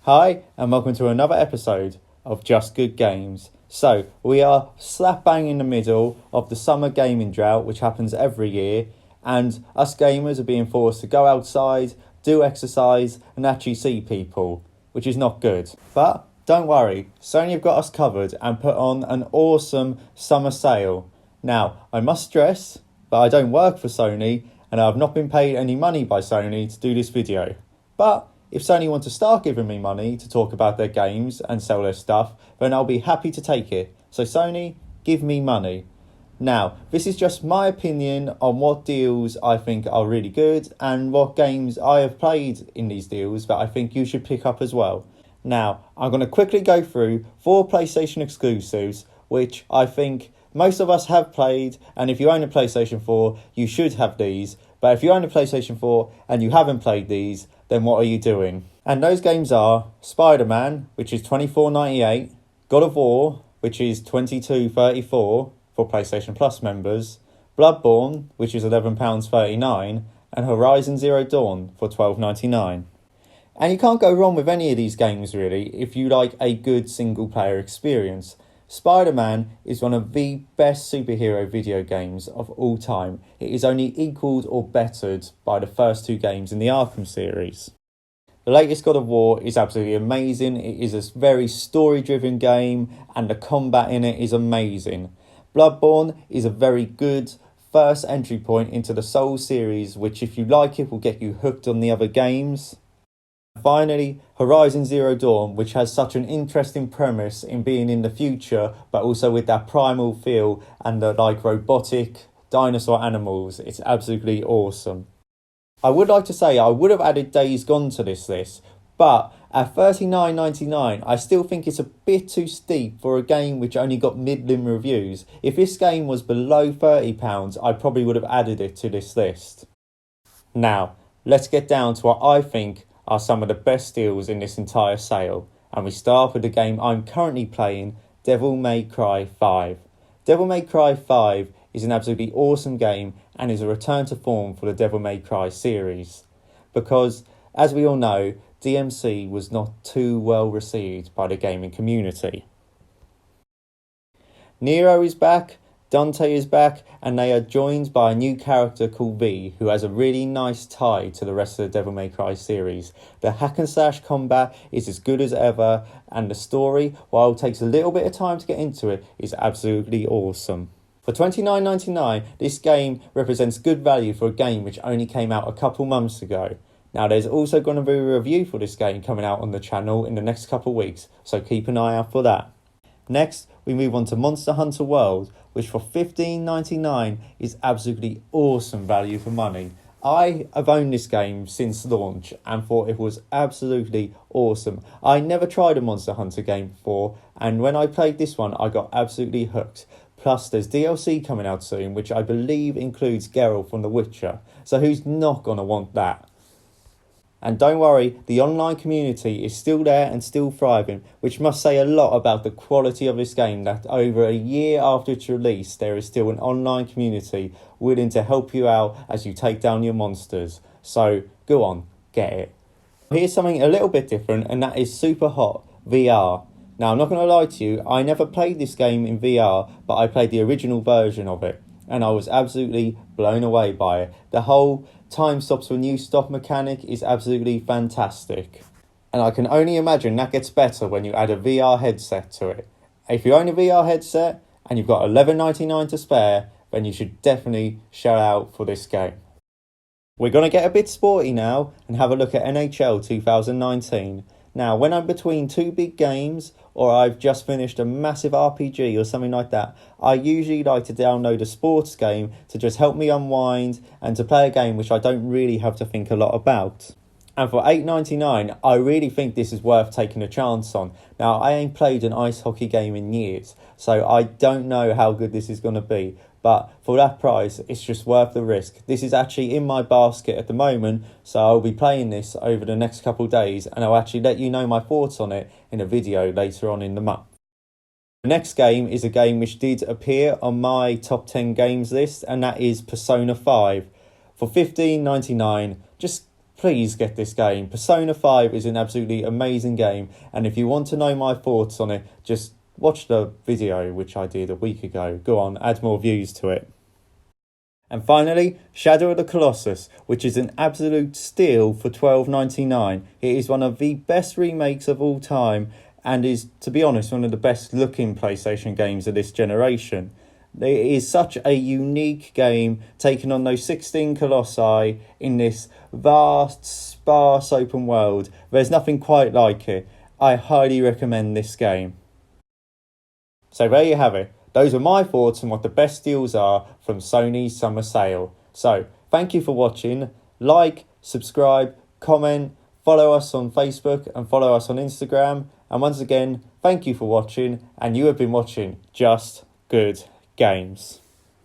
Hi, and welcome to another episode of Just Good Games. So, we are slap bang in the middle of the summer gaming drought, which happens every year, and us gamers are being forced to go outside, do exercise, and actually see people, which is not good. But don't worry, Sony have got us covered and put on an awesome summer sale. Now, I must stress that I don't work for Sony, and I have not been paid any money by Sony to do this video. But if Sony want to start giving me money to talk about their games and sell their stuff, then I'll be happy to take it. So Sony, give me money. Now, this is just my opinion on what deals I think are really good and what games I have played in these deals that I think you should pick up as well. Now, I'm going to quickly go through 4 PlayStation exclusives, which I think most of us have played, and if you own a PlayStation 4, you should have these. But if you own a PlayStation 4 and you haven't played these, then what are you doing? And those games are Spider-Man, which is $24.98, God of War, which is $22.34 for PlayStation Plus members, Bloodborne, which is £11.39, and Horizon Zero Dawn for $12.99. And you can't go wrong with any of these games really if you like a good single player experience. Spider-Man is one of the best superhero video games of all time. It is only equalled or bettered by the first 2 games in the Arkham series. The latest God of War is absolutely amazing. It is a very story-driven game and the combat in it is amazing. Bloodborne is a very good first entry point into the Souls series, which if you like it will get you hooked on the other games. Finally, Horizon Zero Dawn, which has such an interesting premise in being in the future, but also with that primal feel and the robotic dinosaur animals. It's absolutely awesome. I would like to say I would have added Days Gone to this list, but at $39.99, I still think it's a bit too steep for a game which only got middling reviews. If this game was below £30, I probably would have added it to this list. Now, let's get down to what I think are some of the best deals in this entire sale, and we start with the game I'm currently playing, Devil May Cry 5. Devil May Cry 5 is an absolutely awesome game and is a return to form for the Devil May Cry series, because as we all know, DMC was not too well received by the gaming community. Nero is back, Dante is back, and they are joined by a new character called V, who has a really nice tie to the rest of the Devil May Cry series. The hack and slash combat is as good as ever, and the story, while it takes a little bit of time to get into it, is absolutely awesome. For $29.99, this game represents good value for a game which only came out a couple months ago. Now, there's also going to be a review for this game coming out on the channel in the next couple of weeks, so keep an eye out for that. Next, we move on to Monster Hunter World, which for $15.99 is absolutely awesome value for money. I have owned this game since launch and thought it was absolutely awesome. I never tried a Monster Hunter game before, and when I played this one, I got absolutely hooked. Plus, there's DLC coming out soon, which I believe includes Geralt from The Witcher. So who's not going to want that? And don't worry, the online community is still there and still thriving, which must say a lot about the quality of this game, that over a year after its release, there is still an online community willing to help you out as you take down your monsters. So go on, get it. Here's something a little bit different, and that is Super Hot VR. Now, I'm not going to lie to you, I never played this game in VR, but I played the original version of it, and I was absolutely blown away by it. The whole time stops when you stop mechanic is absolutely fantastic. And I can only imagine that gets better when you add a VR headset to it. If you own a VR headset and you've got $11.99 to spare, then you should definitely shell out for this game. We're going to get a bit sporty now and have a look at NHL 2019. Now, when I'm between 2 big games, or I've just finished a massive RPG or something like that, I usually like to download a sports game to just help me unwind and to play a game which I don't really have to think a lot about. And for $8.99, I really think this is worth taking a chance on. Now, I ain't played an ice hockey game in years, so I don't know how good this is going to be. But for that price, it's just worth the risk. This is actually in my basket at the moment, so I'll be playing this over the next couple of days, and I'll actually let you know my thoughts on it in a video later on in the month. The next game is a game which did appear on my top 10 games list, and that is Persona 5. For $15.99, just please get this game. Persona 5 is an absolutely amazing game, and if you want to know my thoughts on it, just watch the video which I did a week ago. Go on, add more views to it. And finally, Shadow of the Colossus, which is an absolute steal for $12.99. It is one of the best remakes of all time and is, to be honest, one of the best looking PlayStation games of this generation. It is such a unique game, taking on those 16 colossi in this vast, sparse open world. There's nothing quite like it. I highly recommend this game. So there you have it. Those are my thoughts on what the best deals are from Sonys Summer Sale. So, thank you for watching. Like, subscribe, comment, follow us on Facebook and follow us on Instagram. And once again, thank you for watching, and you have been watching Just Good Games.